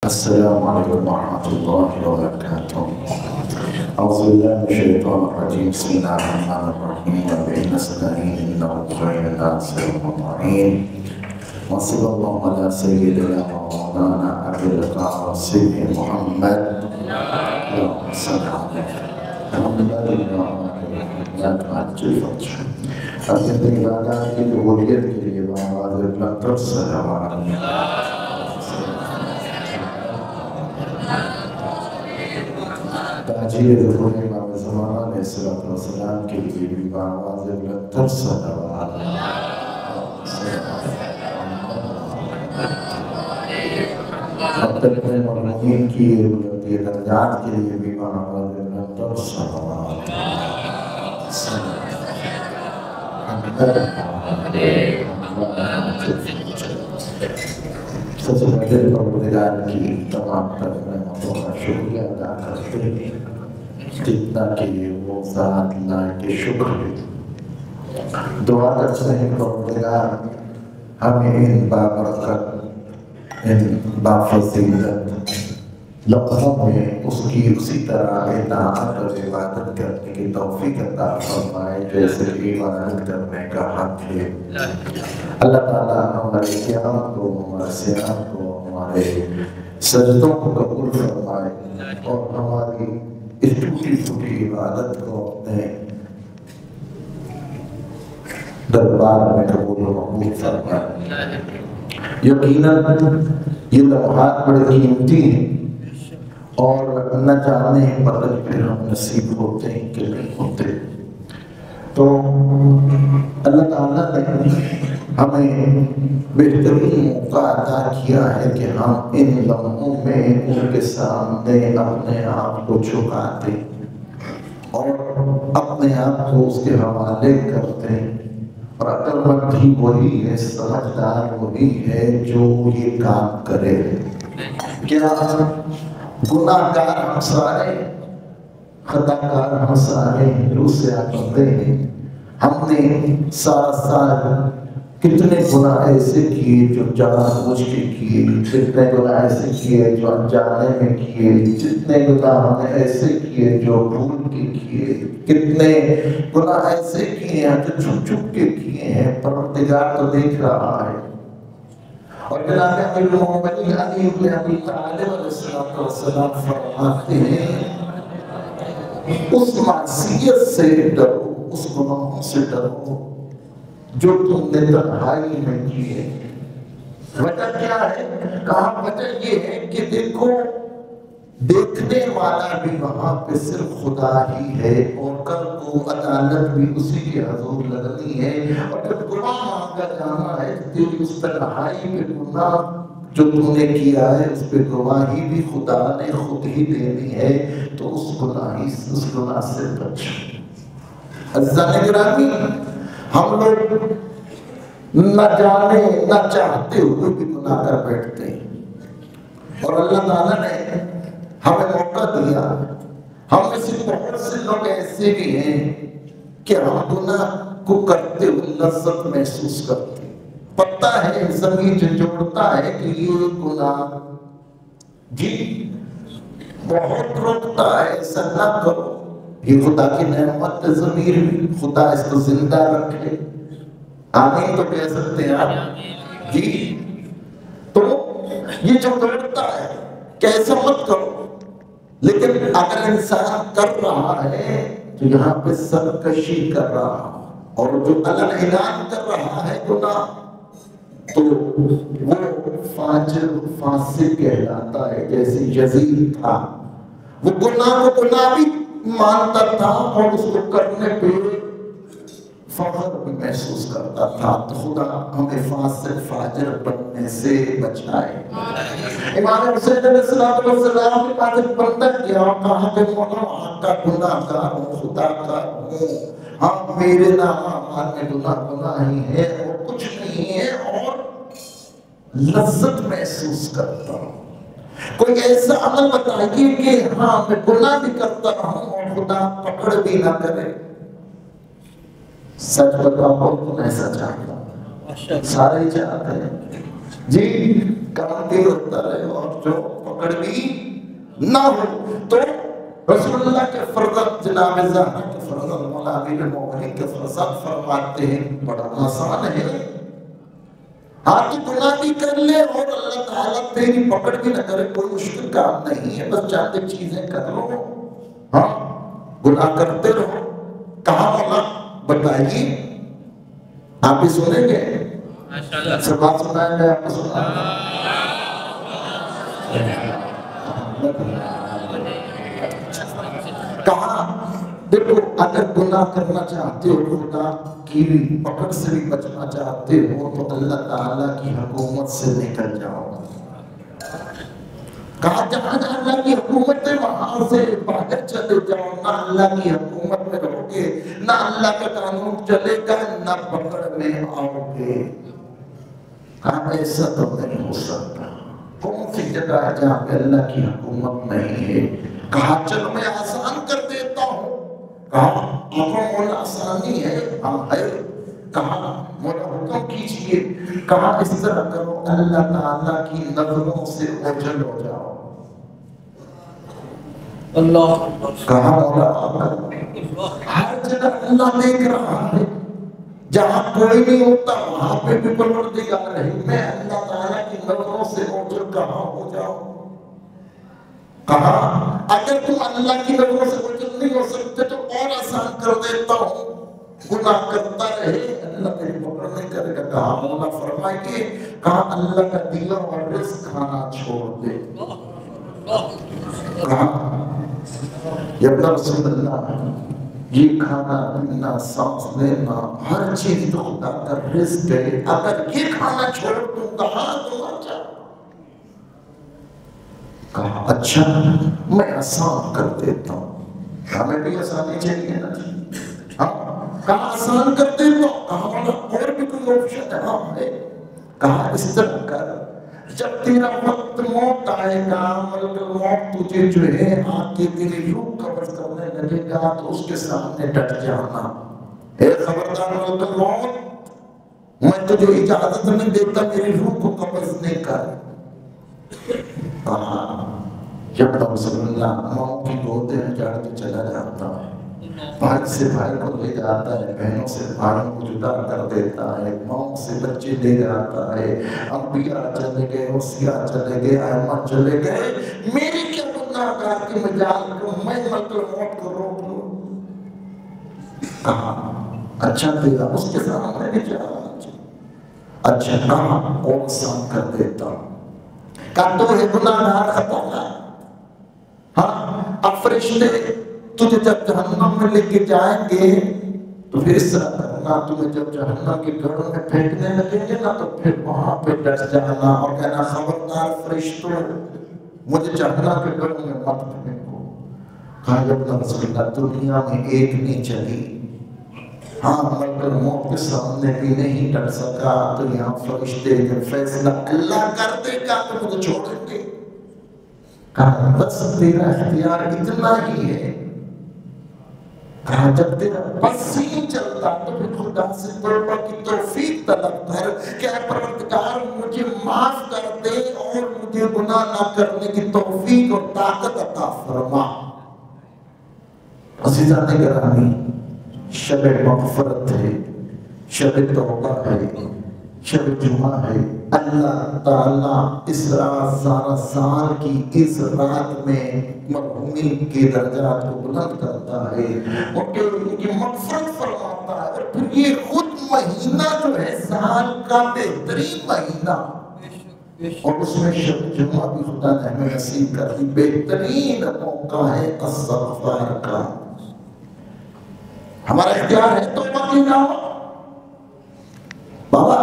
السلام عليكم ورحمة الله وبركاته. أعوذ بالله من الشيطان الرجيم. بسم الله الرحمن الرحيم. وبه نستعين إنه خير الناصر المعين. وصلى الله على سيدنا ومولانا أبي القاسم سيدنا محمد. اللهم صل على محمد اپنی عبادات کی قبولیت کے لیے آواز بلند کر صلوات تاجیر ظہور امام زمانہ علیہ السلام کے لیے بھی آواز بلند کر صلوات اپنے مرحومین کی بلندی درجات کے لیے بھی آواز بلند کر صلوات سب سے پہلے پروردگار کی تمام نعمتوں کا شکریہ ادا کرتے ہیں جتنا کہ وہ ذات لائق شکر ہے۔ دعا کرتے ہیں پروردگار ہمیں ان بابرکت ان بافضیلت لمحوں میں اس کی اسی طرح اطاعت اور عبادت کرنے کی توفیق عطا فرمائے جیسے عبادت کرنے کا حق ہے۔ اللہ تعالیٰ ہمارے قیام کو، ہمارے سیام کو، ہمارے سجدوں کو قبول فرمائے اور ہماری اس ٹوٹی پھوٹی عبادت کو اپنے دربار میں قبول و مقبول فرمائے۔ یقیناً یہ لمحات بڑے قیمتی ہیں اور نہ جانے بدل پھر ہم نصیب ہوتے ہیں کہ نہیں ہوتے۔ تو اللہ تعالیٰ نے ہمیں بہترین موقع عطا کیا ہے کہ ہم ان لمحوں میں ان کے سامنے اپنے آپ کو جھکا دیں اور اپنے آپ کو اس کے حوالے کرتے ہیں۔ اور عقل مند بھی وہی ہے، سمجھدار وہی ہے جو یہ کام کرے۔ کیا گناہ گار ہم سارے، خطا کار ہم سارے، روح سے آتے ہیں۔ ہم نے سارا سال کتنے گناہ ایسے کیے جو جان بوجھ کے کیے، کتنے گناہ ایسے کیے جو انجانے میں کیے، جتنے گناہ ہم نے ایسے کیے جو بھول کے کیے، کتنے گناہ ایسے کیے ہیں جو چھپ چھپ کے کیے ہیں۔ پروردگار تو دیکھ رہا ہے۔ اور جناب امیر المومنین علی بن ابی طالب علیہ السلام فرماتے ہیں اس معصیت سے ڈرو، اس گناہوں سے ڈرو جو تم نے تنہائی میں کیے۔ وجہ کیا ہے؟ کہا وجہ یہ ہے کہ دیکھو دیکھنے والا بھی وہاں پہ صرف خدا ہی ہے اور کل کو عدالت بھی اسی کے حضور لگنی ہے۔ اور جب گناہ مانگا جانا ہے تیری اس تنہائی میں گناہ جو تم نے کیا ہے اس پہ گواہی بھی خدا نے خود ہی دینی ہے، تو اس گناہ سے بچ۔ عزیزان گرامی، ہم لوگ نہ جانے نہ چاہتے ہوئے بھی گناہ کر بیٹھتے ہیں اور اللہ تعالیٰ نے ہمیں موقع دیا۔ ہم میں سے بہت سے لوگ ایسے بھی ہیں کہ ہم گناہ کو کرتے ہوئے لذت محسوس کرتے ہیں۔ پتہ ہے زمین جھنجھوڑتا ہے کہ یہ گناہ جی بہت روکتا ہے، ایسا نہ کرو۔ یہ خدا کی نعمت ضمیر بھی، خدا اس کو زندہ رکھے۔ آمین تو کہہ سکتے ہیں آپ جی۔ تو یہ جو دوڑتا ہے کہ ایسا مت کرو، لیکن اگر انسان کر رہا ہے تو یہاں پہ سرکشی کر رہا اور جو علن اعلان کر رہا ہے گناہ، تو وہ فاجر فاسق کہلاتا ہے۔ جیسے یزید تھا، وہ گناہ کو گناہ بھی مانتا تھا اور اس کو کرنے پہ فخر بھی محسوس کرتا تھا۔ تو خدا ہمیں فاسق فاجر بننے سے بچائے۔ امام حسین علیہ السلام کے پاس ایک بندہ گیا اور کہا کہ مولا وہاں کا گناہ گار ہوں، خدا کا ہوں، ہاں میرے نام اعمال میں گناہ ہی ہے اور کچھ نہیں ہے اور لذت محسوس کرتا ہوں۔ کوئی ایسا عمل بتائیے کہ ہاں میں گناہ بھی کرتا ہوں اور خدا پکڑ بھی نہ کرے۔ سچ بتاؤ کون ایسا چاہتا ہے؟ سارے ہی چاہتے ہیں جی، کام بھی ہوتا رہے اور جو پکڑ بھی نہ ہو۔ تو رسول اللہ کے فرزند جناب زہرا کے فرزند مولا امیر المومنین کے فرزند فرماتے ہیں بڑا آسان ہے، ہاں تو گناہ بھی کر لے اور اللہ تعالیٰ تیری پکڑ بھی نہ کرے، کوئی مشکل کام نہیں ہے، بس چاہتے چیزیں کر لو، ہاں گناہ کرتے رہو۔ کہا مولا بتائیے، آپ بھی سنیں گے؟ سب بات سنائیں گے، آپ کو سنائیں گے؟ کہا دیکھو اگر گناہ کرنا چاہتے ہو، خدا کی پکڑ سے بھی بچنا چاہتے ہو تو اللہ تعالیٰ کی حکومت سے نکل جاؤ۔ کہا جہاں جہاں اللہ کی حکومت ہے وہاں سے باہر چلے جاؤ، نہ اللہ کی حکومت میں رہو گے، نہ اللہ کا قانون چلے گا، نہ پکڑ میں آؤ گے۔ کہا ایسا تو نہیں ہو سکتا، کون سی جگہ ہے جہاں پہ اللہ کی حکومت نہیں ہے؟ کہا چلو میں آسان کر دیتا ہوں۔ کہا مولا آسانی ہے؟ ہاں ہے۔ کہا مولا حکم کیجئے۔ کہا اس طرح کرو اللہ تعالیٰ کی نظروں سے اوجھل ہو جاؤ۔ اللہ کہا مولا ہر جگہ اللہ دیکھ رہا ہے، جہاں کوئی نہیں ہوتا وہاں پہ بھی پروردگار ہے، میں اللہ تعالیٰ کی نظروں سے اوجھل کہاں ہو جاؤں؟ کہا اگر تم اللہ کی نظروں سے اوجھل نہیں ہو سکتے تو اور آسان کر دیتا ہوں، گناہ کرتا رہے اللہ تیری پکڑ نہیں کرے گا۔ کہا مولا فرمائیے۔ کہا اللہ کا دیا اور رزق کھانا چھوڑ دے۔ کہا یا رسول اللہ یہ کھانا پینا سانس لینا ہر چیز تو خدا کا رزق ہے، اگر یہ کھانا چھوڑ دوں کہاں تو اچھا۔ کہا اچھا میں آسان کر دیتا ہوں۔ ہمیں بھی آسانی چاہیے نا جی، ہاں کہا آسان کر دیتا ہوں۔ کہا اور بھی کوئی آپشن ہے؟ ہاں ہے۔ کہا اس طرح کر جب تیرا وقت موت آئے گا، ملک الموت تجھے جو ہے آ کے تیری روح قبض کرنے لگے گا تو اس کے سامنے ڈٹ جانا، اے خبردار ملک الموت میں تجھے اجازت نہیں دیتا میری روح کو قبض نہیں کر۔ کہا جب رسول اللہ ماں کی گود میں چڑھ کے چلا جاتا ہے، بھائی سے بھائی کو لے جاتا ہے، بہنوں سے بھائیوں کو جدا کر دیتا ہے، ماں سے بچے لے جاتا ہے، انبیاء چلے گئے، اوصیاء چلے گئے، ائمہ چلے گئے، میری کیا گناہ گار کی مجال کو میں ملک الموت کو روک لوں؟ کہا اچھا تیرا اس کے سامنے بھی جا، اچھا کہا اور آسان کر دیتا ہوں۔ کہا تو ہے گناہ گار خطا ہے، ہاں اب فرشتے تجھے جب جہنم میں لے کے جائیں گے تو پھر اس طرح کرنا، تمہیں جب جہنم کے گڑھوں میں پھینکنے لگیں گے نا تو پھر وہاں پہ ڈٹ جانا اور کہنا خبردار فرشتوں مجھے جہنم کے گڑھوں میں مت پھینکو۔ کہا جب رسول اللہ دنیا میں ایک نہیں چلی، ہاں ملک الموت کے سامنے بھی نہیں ڈٹ سکا تو یہاں فرشتے جب فیصلہ اللہ کر دے گا تو مجھے چھوڑیں گے۔ کہا بس تیرا اختیار اتنا ہی ہے۔ کہا جب تیرا بس ہی چلتا تو پھر خدا سے توبہ کی توفیق طلب کر کہ اے پروردگار مجھے معاف کر دے اور مجھے گناہ نہ کرنے کی توفیق اور طاقت عطا فرما۔ عزیزان گرامی، شب مغفرت ہے، شب توبہ ہے، شب جمعہ ہے۔ اللہ تعالیٰ اس رات سارا سال کی اس رات میں مرحومین کے درجات کو بلند کرتا ہے، ان کی مغفرت فرماتا ہے، اور پھر یہ خود مہینہ جو ہے سال کا بہترین مہینہ، اور اس میں شب جمعہ بھی خدا نے ہمیں نصیب کر دی، بہترین موقع ہے استغفار کا۔ ہمارا اختیار ہے توبہ کی نام۔ بابا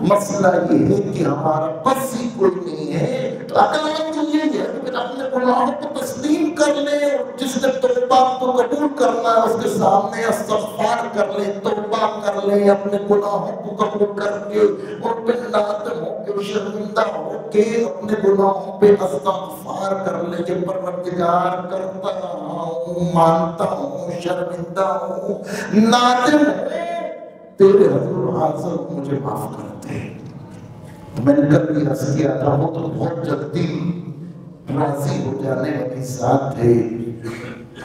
مسئلہ یہ ہے کہ ہمارا بس ہی کوئی نہیں ہے، تو عقل مند یہ ہے کہ پھر اپنے گناہوں کو تسلیم کر لے، اور جس نے توبہ کو قبول کرنا ہے اس کے سامنے استغفار کر لے، توبہ کر لے، اپنے گناہوں کو قبول کر کے ان پہ نادم ہو کے شرمندہ ہو کے اپنے گناہوں پہ استغفار کر لے کہ پروردگار کرتا ہوں، مانتا ہوں، شرمندہ ہوں، نادم ہوں، تیرے حضور حاضر مجھے معاف کر دے۔ میں نے کل بھی عرض کیا تھا وہ تو بہت جلدی راضی ہو جانے والی ذات ہے۔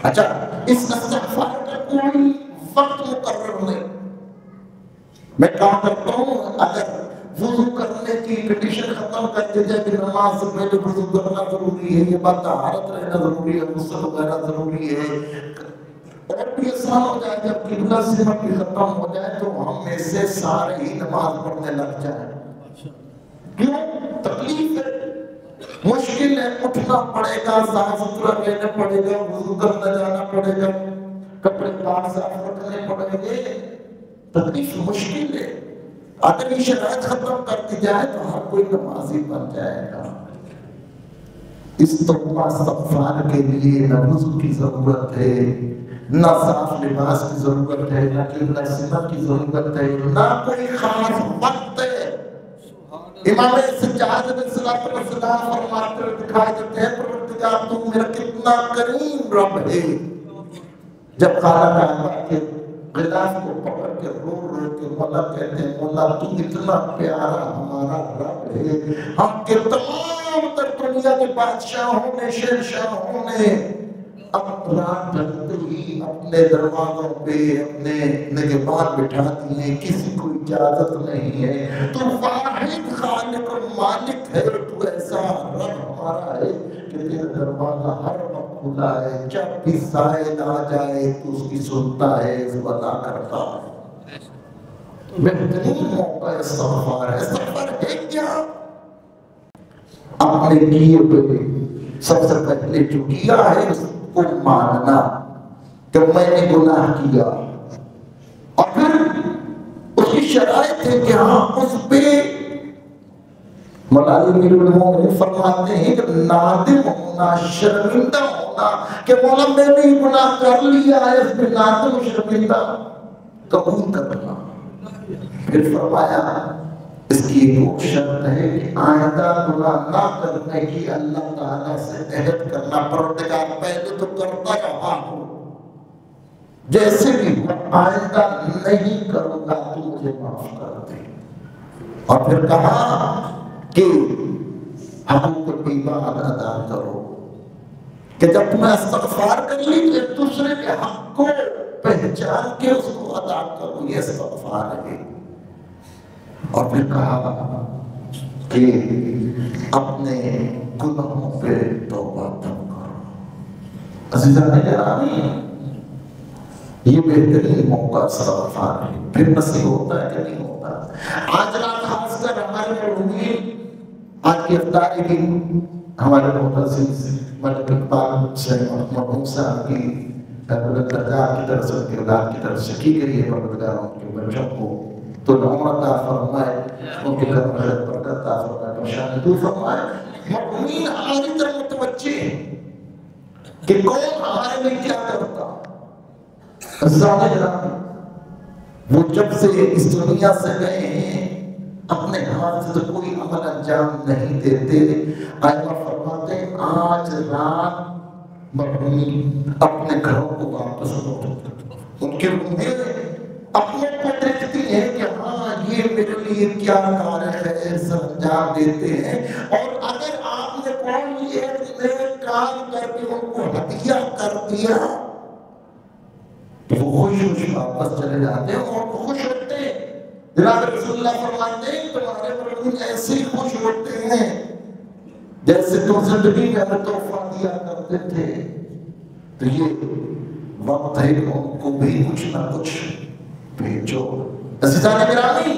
اچھا، اس استغفار کا کوئی وقت مقرر نہیں۔ میں کہا کرتا ہوں اگر وضو کرنے کی کنڈیشن ختم کر دی جائے کہ نماز سے پہلے وضو کرنا ضروری ہے، یہ بات طہارت رہنا ضروری ہے، غسل وغیرہ ضروری ہے، اور بھی آسان ہو جائے جب قبلہ سمت بھی ختم ہو جائے تو ہم میں سے سارے ہی نماز پڑھنے لگ جائیں۔ کیوں؟ تکلیف ہے، مشکل ہے، اٹھنا پڑے گا، صاف ستھرا رہنا پڑے گا، وضو کرنا جانا پڑے گا، کپڑے پاک صاف رکھنے پڑیں گے، تکلیف مشکل ہے۔ اگر یہ شرائط ختم کر دی جائے تو ہر کوئی نمازی بن جائے گا۔ اس توبہ استغفار کے لیے نہ وضو کی ضرورت ہے، نہ صاف لباس کی ضرورت ہے، نہ قبلہ سمت کی ضرورت ہے، نہ کوئی خاص وقت ہے۔ امام سجاد علیہ السلام فرماتے ہوئے دکھائی دیتے ہیں پروردگار تو میرا کتنا کریم رب ہے، جب خانہ کعبہ کے غلاف کو پکڑ کے رو کے مولا کہتے ہیں مولا تو اتنا پیارا ہمارا رب ہے، ہم کے تمام تر دنیا کے بادشاہوں نے شہنشاہوں نے اب رات ڈھلتے ہی اپنے دروازوں پہ اپنے نگہبان بٹھا دیے، کسی کو اجازت نہیں ہے، تو واحد خالق و مالک ہے، تو ایسا رب ہمارا ہے کہ تیرا دروازہ ہر وقت کھلا ہے، جب بھی سائل آ جائے تو اس کی سنتا ہے، اس کو ادا کرتا ہے۔ بہترین موقع استغفار ہے۔ استغفار ہے کیا؟ اپنے کیے پہ سب سے پہلے جو کیا ہے اس کو ماننا کہ میں نے گناہ کیا، اور پھر اس کی شرائط ہے کہ ہاں اس پہ مولانا امیر المومنین فرماتے ہیں کہ نادم ہونا، شرمندہ ہونا کہ مولا میں نے یہ گناہ کر لیا ہے، اس پہ نادم شرمندہ قبول کرنا۔ پھر فرمایا اس کی ایک شرط ہے کہ آئندہ گناہ نہ کرنے کی اللہ تعالیٰ سے عہد کرنا، پروردگار پہلے تو کرتا رہا ہوں، جیسے بھی آئندہ نہیں کروں گا تو مجھے معاف کر دے۔ اور پھر کہا کہ حقوق العباد ادا کرو، کہ جب تمہیں استغفار کر لی تو ایک دوسرے کے حق کو پہچان کے اس کو ادا کرو، یہ استغفار ہے۔ اور پھر کہا کہ اپنے گناہوں پہ توبہ کرو۔ عزیزان گرامی، یہ بہترین موقع استغفار ہے۔ پھر نصیب ہوتا ہے کہ نہیں ہوتا؟ آج رات خاص کر ہمارے مرحومین، آج کی افطاری بھی ہمارے معزز ملک اقبال سے مرحوم صاحب کی بلند درجات کی طرف سے، ان کی اولاد کی طرف سے کی گئی ہے، پروردگار ان کے بچوں کو تو عمر عطا فرمائے، ان کے گھر میں برکت عطا فرمائے، پریشانی دور فرمائے۔ مرحومین ہماری طرف متوجہ ہیں کہ کون ہمارے لیے کیا کرتا۔ عزیزان گرامی، وہ جب سے اس دنیا سے گئے ہیں اپنے ہاتھ سے تو کوئی عمل انجام نہیں دیتے۔ آئمہ فرماتے ہیں آج رات مرحومین اپنے گھروں کو واپس لوٹتے، ان کی روحیں اپنے کو دیکھتی ہیں کہ ہاں یہ میرے لیے کیا کار خیر سر انجام دیتے ہیں، اور اگر آپ نے کوئی ایک نیک کام کر کے ان کو ہدیہ کر دیا تو وہ خوش خوش واپس چلے جاتے ہیں اور خوش ہوتے ہیں۔ جناب رسول اللہ فرماتے ہیں تمہارے مرحومین ایسے ہی خوش ہوتے ہیں جیسے تم زندگی میں ہمیں تحفہ دیا کرتے تھے۔ تو یہ وقت ہے کہ ان کو بھی کچھ نہ کچھ بھیجو۔ عزیزان گرامی،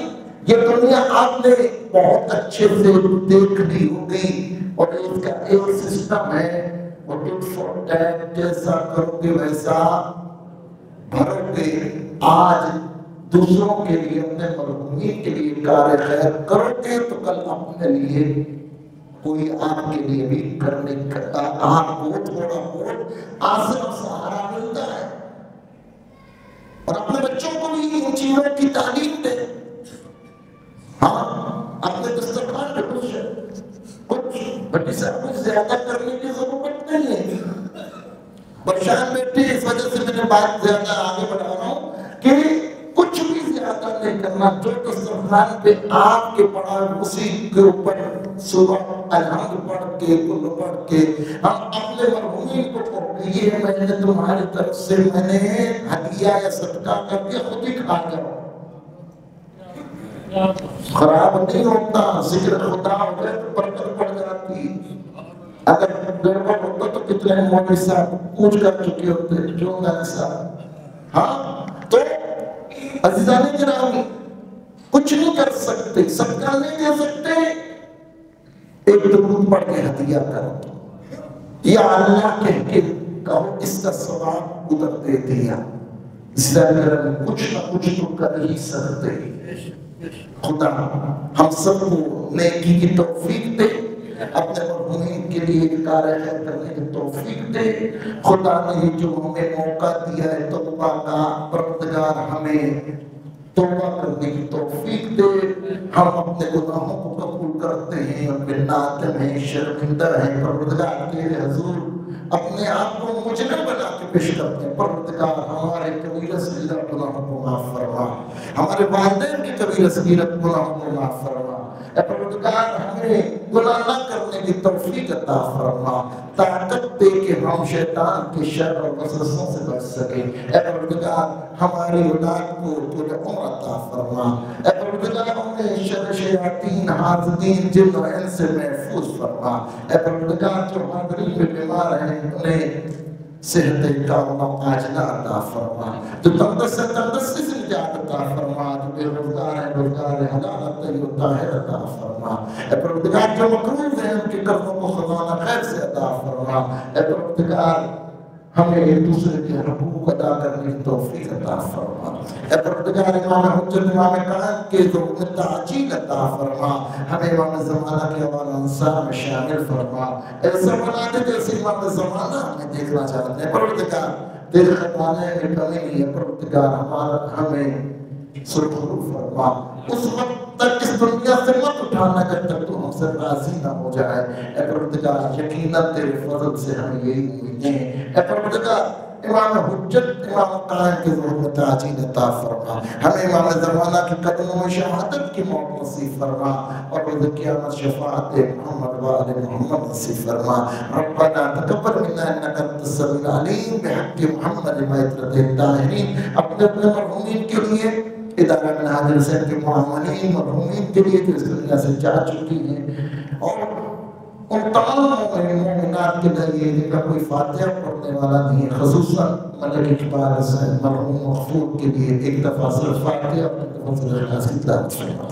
یہ دنیا آپ نے بہت اچھے سے دیکھ لی ہوگی، اور اس کا ایک سسٹم ہے، اور ٹٹ فور ٹیٹ، جیسا کرو گے ویسا بھرو گے۔ آج دوسروں کے لیے، اپنے مرحومین کے لیے کار خیر کرو گے تو کل اپنے لیے کوئی آپ کے لیے بھی کرنے کا آپ کو تھوڑا بہت آسر سہارا ملتا ہے۔ اور اپنے بچوں کو بھی ان چیزوں کی تعلیم دے۔ ہاں، اپنے دسترخوان پہ کچھ بٹی صاحب کچھ زیادہ کرنے کی ضرورت نہیں ہے۔ پریشان بیٹھے، اس وجہ سے میں نے بات زیادہ آگے بڑھا رہا ہوں کہ کچھ بھی زیادہ نہیں کرنا، جو دسترخوان پہ آپ کے پڑا اسی کے اوپر صبح الحمد پڑھ کے کل پڑھ کے ہم اپنے مرحومین کو یہ میں نے تمہاری طرف سے میں نے ہدیہ یا صدقہ کر کے خود ہی کھا جاؤ، خراب نہیں ہوتا، ذکر خدا ہو جائے تو برکت پڑ جاتی۔ اگر گڑبڑ ہوتا تو کتنے مولوی صاحب پوچھ کر چکے ہوتے جو گانے صاحب۔ ہاں تو عزیزان گرامی کچھ نہیں کر سکتے، صدقہ نہیں دے سکتے، ایک درود پڑھ کے ہدیہ کر دو، یا اللہ کہہ کے کہو اس کا ثواب ادھر دے دیا۔ عزیزان گرامی کچھ نہ کچھ تو کر ہی سکتے۔ خدا ہم سب کو نیکی کی توفیق دے، اپنے مرحومین کے لیے کار خیر کرنے کی توفیق دے۔ خدا نے جو ہمیں موقع دیا ہے توبہ کا، پروردگار ہمیں توبہ کرنے کی توفیق دے۔ ہم اپنے گناہوں کو قبول کرتے ہیں، نادم ہیں، شرمندہ ہیں، پروردگار تیرے حضور اپنے آپ کو مجرم بنا کے پیش کرتے ہیں۔ پروردگار ہمارے کبیرہ صغیرہ گناہوں کو معاف فرما، ہمارے والدین کی کبیرہ صغیرہ گناہوں کو معاف فرما۔ اے پروردگار ہمیں گناہ نہ کرنے کی توفیق عطا فرما، طاقت دے کہ ہم شیطان کے شر اور وسوسوں سے بچ سکیں۔ اے پروردگار ہماری اولاد کو طول عمر عطا فرما۔ اے پروردگار ہمیں شر شیاطین، حاسدین، جن و انس سے محفوظ فرما۔ اے پروردگار جو حاضرین میں بیمار ہیں انہیں صحت کاملہ عاجلہ عطا فرما، جو تندرستی سے نجات عطا فرما، جو بے روزگار ہیں روزگار حلال طیب و طاہر عطا فرما۔ اے پروردگار جو مقروض ہیں ان کے قرضوں کو خزانہ خیر سے عطا فرما۔ اے پروردگار ہمیں ایک دوسرے کے حقوق ادا کرنے کی توفیق عطا فرما۔ اے پروردگار امام حجت امام قائم کے ذوق میں تعجیل عطا فرما، ہمیں امام زمانہ کے اول انصار میں شامل فرما۔ ایسا بنا دے جیسے امام زمانہ ہمیں دیکھنا چاہتے ہیں۔ پروردگار تیرے خطانے میں کمی نہیں ہے، پروردگار ہمیں سرخرو فرما۔ اس وقت تک اس دنیا سے مت اٹھانا جب تک تو ہم سے راضی نہ ہو جائے۔ اے پروردگار یقیناً تیرے فضل سے ہمیں یہی امیدیں ہیں۔ اے پروردگار امام حجت امام قائم کے ظہور میں تعجیل عطا فرما، ہمیں امام زمانہ کے قدموں میں شہادت کی موت نصیب فرما، اور روز قیامت شفاعت محمد و آل محمد نصیب فرما۔ ربنا تقبل منا انک انت السمیع العلیم بحق محمد وعترۃ الطاہرین۔ اپنے مرحومین کے لیے ادارہ منہاج الحسین کے معاملین مرحومین کے لیے جو اس دنیا سے جا چکی ہیں، اور ان تمام مومنات کے لیے جن کا کوئی فاتحہ پڑھنے والا نہیں ہے، خصوصاً ملک اقبال حسین مرحوم مغفور کے لیے ایک دفعہ صرف فاتحہ اور ایک دفعہ صرف اخلاص کی تلاوت فرما۔